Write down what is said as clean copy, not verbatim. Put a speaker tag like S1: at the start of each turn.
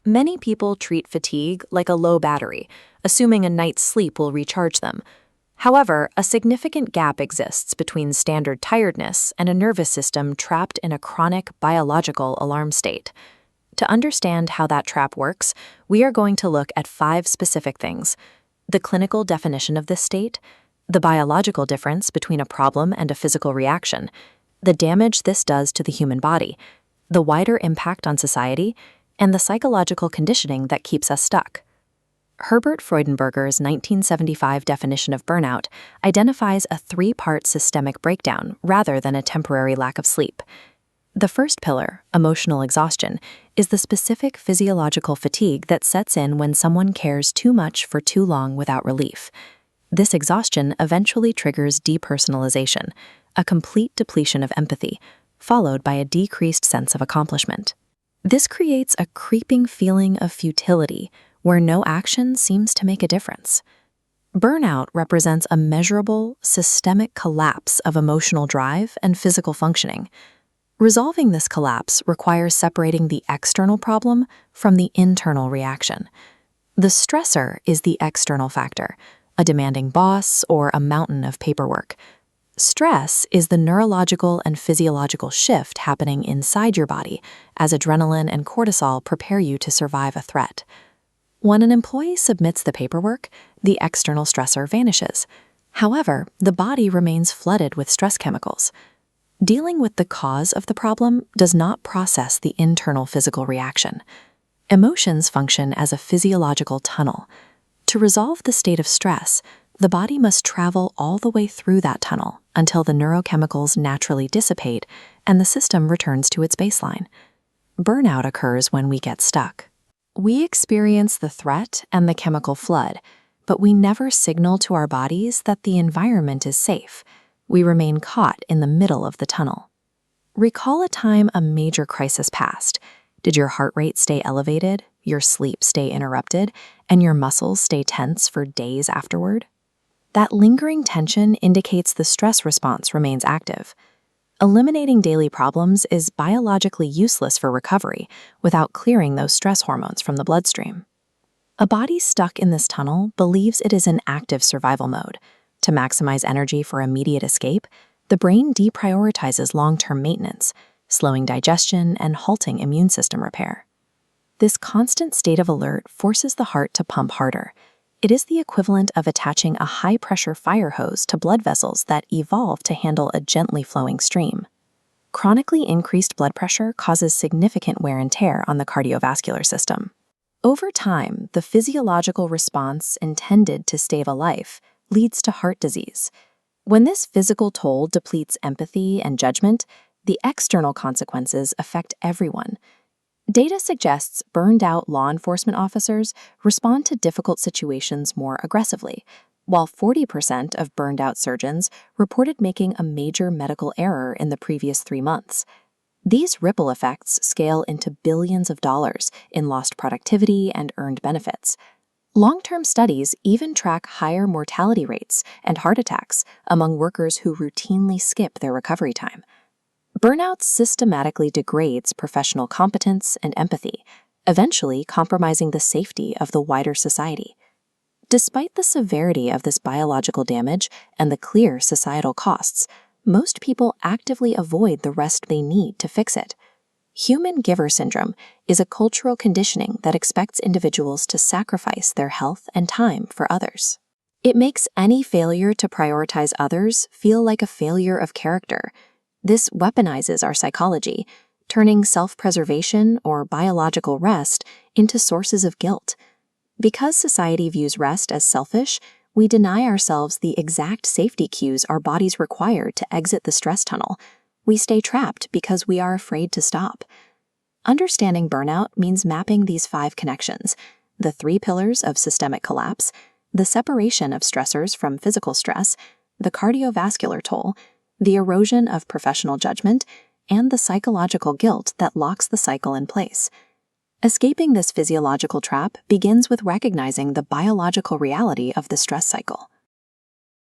S1: Many people treat fatigue like a low battery, assuming a night's sleep will recharge them. However, a significant gap exists between standard tiredness and a nervous system trapped in a chronic biological alarm state. To understand how that trap works, we are going to look at 5 specific things: the clinical definition of this state, the biological difference between a problem and a physical reaction, the damage this does to the human body, the wider impact on society, and the psychological conditioning that keeps us stuck. Herbert Freudenberger's 1975 definition of burnout identifies a 3-part systemic breakdown rather than a temporary lack of sleep. The first pillar, emotional exhaustion, is the specific physiological fatigue that sets in when someone cares too much for too long without relief. This exhaustion eventually triggers depersonalization, a complete depletion of empathy, followed by a decreased sense of accomplishment. This creates a creeping feeling of futility, where no action seems to make a difference. Burnout represents a measurable, systemic collapse of emotional drive and physical functioning. Resolving this collapse requires separating the external problem from the internal reaction. The stressor is the external factor, a demanding boss or a mountain of paperwork. Stress is the neurological and physiological shift happening inside your body as adrenaline and cortisol prepare you to survive a threat. When an employee submits the paperwork, the external stressor vanishes. However, the body remains flooded with stress chemicals. Dealing with the cause of the problem does not process the internal physical reaction. Emotions function as a physiological tunnel. To resolve the state of stress, the body must travel all the way through that tunnel until the neurochemicals naturally dissipate and the system returns to its baseline. Burnout occurs when we get stuck. We experience the threat and the chemical flood, but we never signal to our bodies that the environment is safe. We remain caught in the middle of the tunnel. Recall a time a major crisis passed. Did your heart rate stay elevated, your sleep stay interrupted, and your muscles stay tense for days afterward? That lingering tension indicates the stress response remains active. Eliminating daily problems is biologically useless for recovery without clearing those stress hormones from the bloodstream. A body stuck in this tunnel believes it is in active survival mode. To maximize energy for immediate escape, the brain deprioritizes long-term maintenance, slowing digestion and halting immune system repair. This constant state of alert forces the heart to pump harder. It is the equivalent of attaching a high-pressure fire hose to blood vessels that evolved to handle a gently flowing stream. Chronically increased blood pressure causes significant wear and tear on the cardiovascular system. Over time, the physiological response intended to save a life leads to heart disease. When this physical toll depletes empathy and judgment, the external consequences affect everyone. Data suggests burned-out law enforcement officers respond to difficult situations more aggressively, while 40% of burned-out surgeons reported making a major medical error in the previous 3 months. These ripple effects scale into billions of dollars in lost productivity and earned benefits. Long-term studies even track higher mortality rates and heart attacks among workers who routinely skip their recovery time. Burnout systematically degrades professional competence and empathy, eventually compromising the safety of the wider society. Despite the severity of this biological damage and the clear societal costs, most people actively avoid the rest they need to fix it. Human giver syndrome is a cultural conditioning that expects individuals to sacrifice their health and time for others. It makes any failure to prioritize others feel like a failure of character. This weaponizes our psychology, turning self-preservation or biological rest into sources of guilt. Because society views rest as selfish, we deny ourselves the exact safety cues our bodies require to exit the stress tunnel. We stay trapped because we are afraid to stop. Understanding burnout means mapping these 5 connections: the 3 pillars of systemic collapse, the separation of stressors from physical stress, the cardiovascular toll, the erosion of professional judgment, and the psychological guilt that locks the cycle in place. Escaping this physiological trap begins with recognizing the biological reality of the stress cycle.